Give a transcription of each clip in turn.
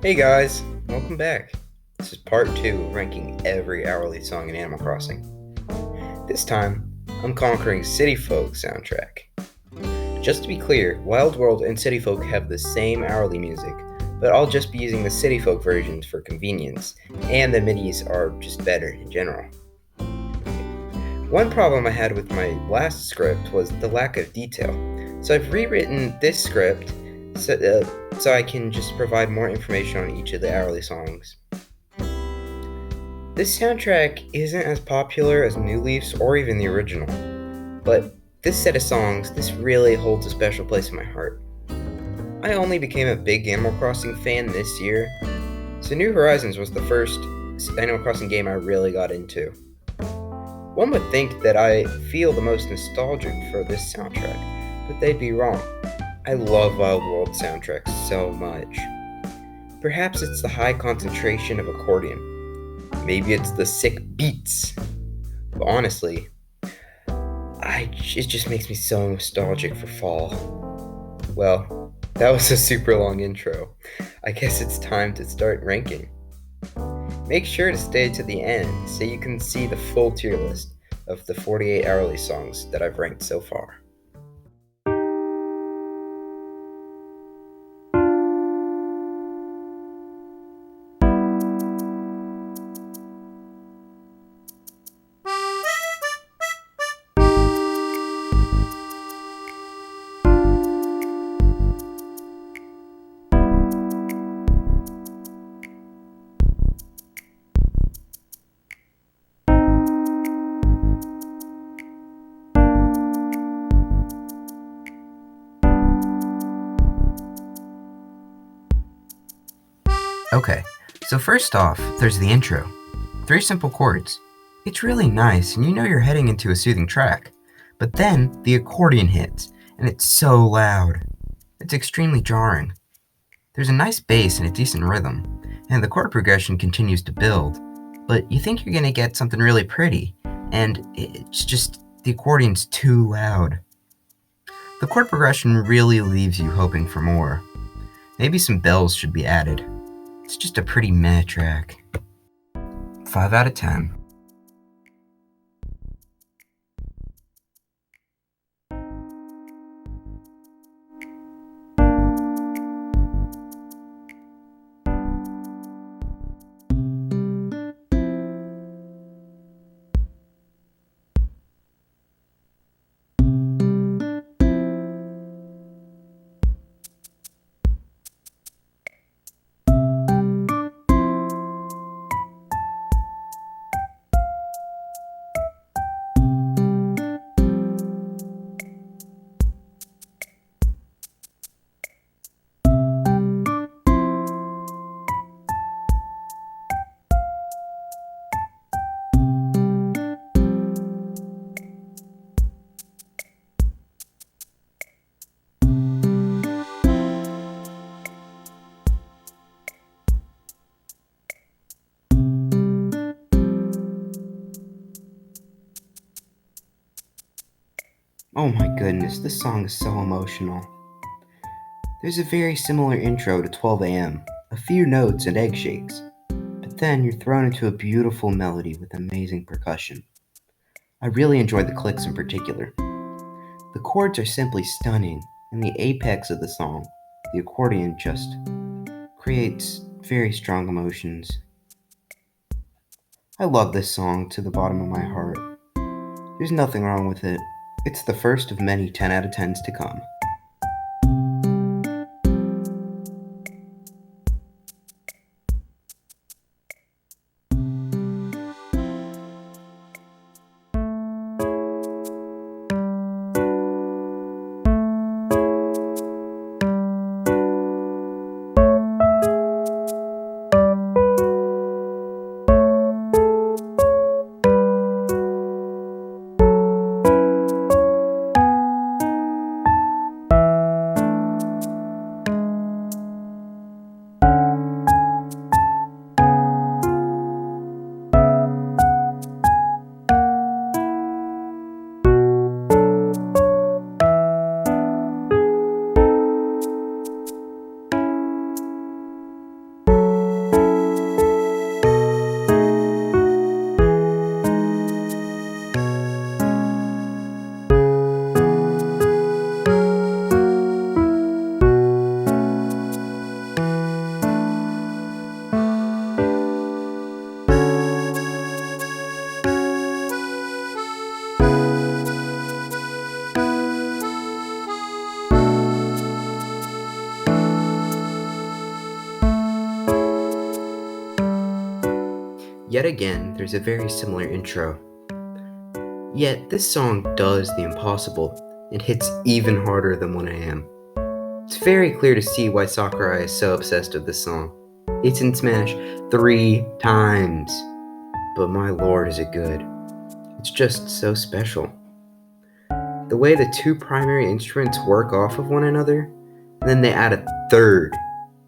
Hey guys, welcome back. This is part 2 of ranking every hourly song in Animal Crossing. This time, I'm conquering City Folk soundtrack. Just to be clear, Wild World and City Folk have the same hourly music, but I'll just be using the City Folk versions for convenience, and the MIDIs are just better in general. One problem I had with my last script was the lack of detail, so I've rewritten this script so I can just provide more information on each of the hourly songs. This soundtrack isn't as popular as New Leafs or even the original, but this set of songs, this really holds a special place in my heart. I only became a big Animal Crossing fan this year, so New Horizons was the first Animal Crossing game I really got into. One would think that I feel the most nostalgic for this soundtrack, but they'd be wrong. I love Wild World soundtracks so much. Perhaps it's the high concentration of accordion. Maybe it's the sick beats. But honestly, it just makes me so nostalgic for fall. Well, that was a super long intro. I guess it's time to start ranking. Make sure to stay to the end so you can see the full tier list of the 48 hourly songs that I've ranked so far. Okay, so first off, there's the intro. 3 simple chords. It's really nice, and you know you're heading into a soothing track. But then the accordion hits, and it's so loud. It's extremely jarring. There's a nice bass and a decent rhythm, and the chord progression continues to build. But you think you're gonna get something really pretty, and it's just the accordion's too loud. The chord progression really leaves you hoping for more. Maybe some bells should be added. It's just a pretty meh track. 5 out of 10. Oh my goodness, this song is so emotional. There's a very similar intro to 12 a.m., a few notes and egg shakes, but then you're thrown into a beautiful melody with amazing percussion. I really enjoyed the clicks in particular. The chords are simply stunning, and the apex of the song, the accordion, just creates very strong emotions. I love this song to the bottom of my heart. There's nothing wrong with it. It's the first of many 10 out of 10s to come. Yet again, there's a very similar intro. Yet this song does the impossible and hits even harder than 1 AM. It's very clear to see why Sakurai is so obsessed with this song. It's in Smash 3 times, but my lord is it good. It's just so special. The way the two primary instruments work off of one another, and then they add a third,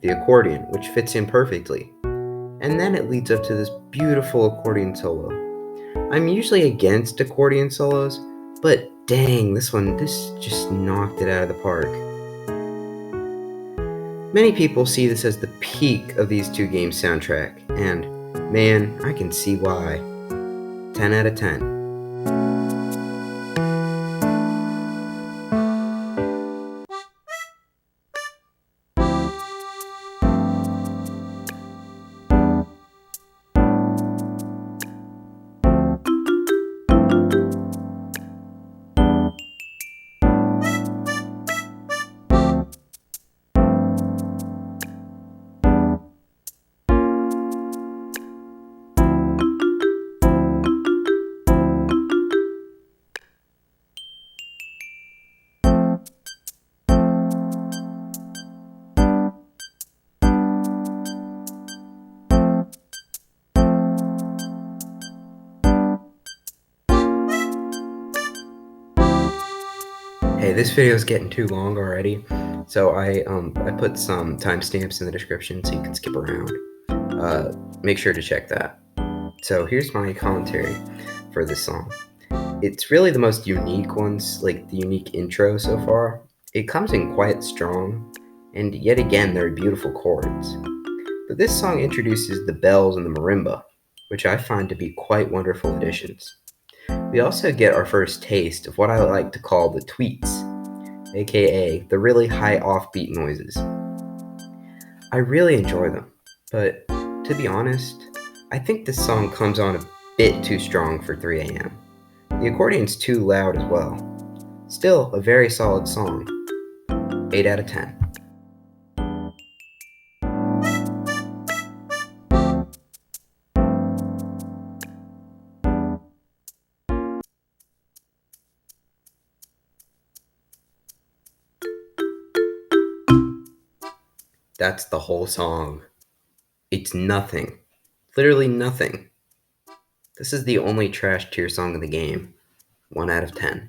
the accordion, which fits in perfectly. And then it leads up to this beautiful accordion solo. I'm usually against accordion solos, but dang, this just knocked it out of the park. Many people see this as the peak of these two games' soundtrack, and man, I can see why. 10 out of 10. Hey, this video is getting too long already, so I put some timestamps in the description so you can skip around. Make sure to check that. So here's my commentary for this song. It's really the most unique ones, like the unique intro so far. It comes in quite strong, and yet again there are beautiful chords. But this song introduces the bells and the marimba, which I find to be quite wonderful additions. We also get our first taste of what I like to call the tweets, aka the really high offbeat noises. I really enjoy them, but to be honest, I think this song comes on a bit too strong for 3 AM. The accordion's too loud as well. Still, a very solid song. 8 out of 10. That's the whole song. It's nothing. Literally nothing. This is the only trash tier song in the game. 1 out of 10.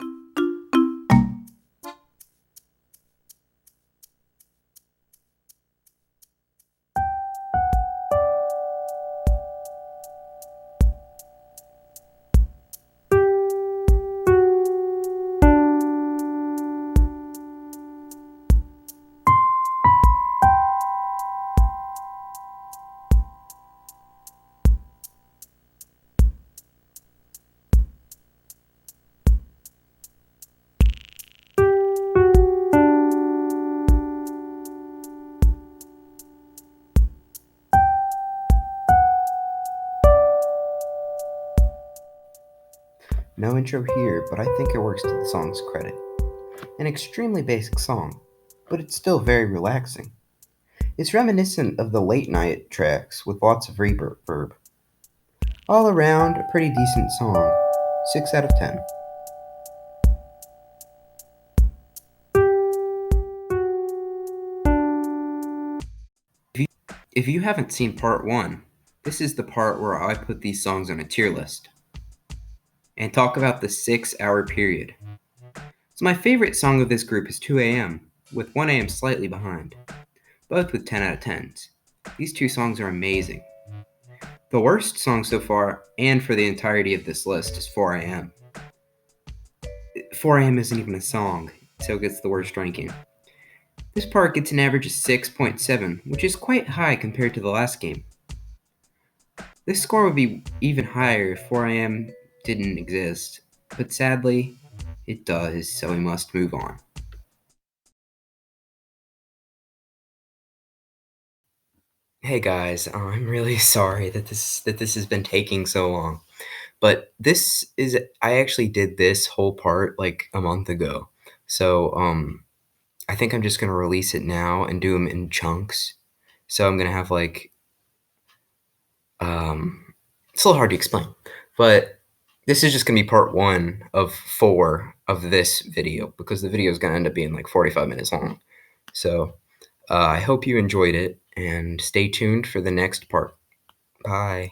No intro here, but I think it works to the song's credit. An extremely basic song, but it's still very relaxing. It's reminiscent of the late night tracks with lots of reverb. All around, a pretty decent song. 6 out of 10. If you haven't seen part 1, this is the part where I put these songs on a tier list and talk about the 6-hour period. So my favorite song of this group is 2 AM, with 1 AM slightly behind, both with 10 out of 10s. These two songs are amazing. The worst song so far, and for the entirety of this list, is 4 AM. 4 AM isn't even a song, so it gets the worst ranking. This part gets an average of 6.7, which is quite high compared to the last game. This score would be even higher if 4 AM didn't exist, but sadly, it does, so we must move on. Hey guys, I'm really sorry that this has been taking so long. But I actually did this whole part like a month ago. So I think I'm just gonna release it now and do them in chunks. So I'm gonna have like It's a little hard to explain, but this is just gonna be part 1 of 4 of this video because the video is gonna end up being like 45 minutes long. So, I hope you enjoyed it and stay tuned for the next part. Bye.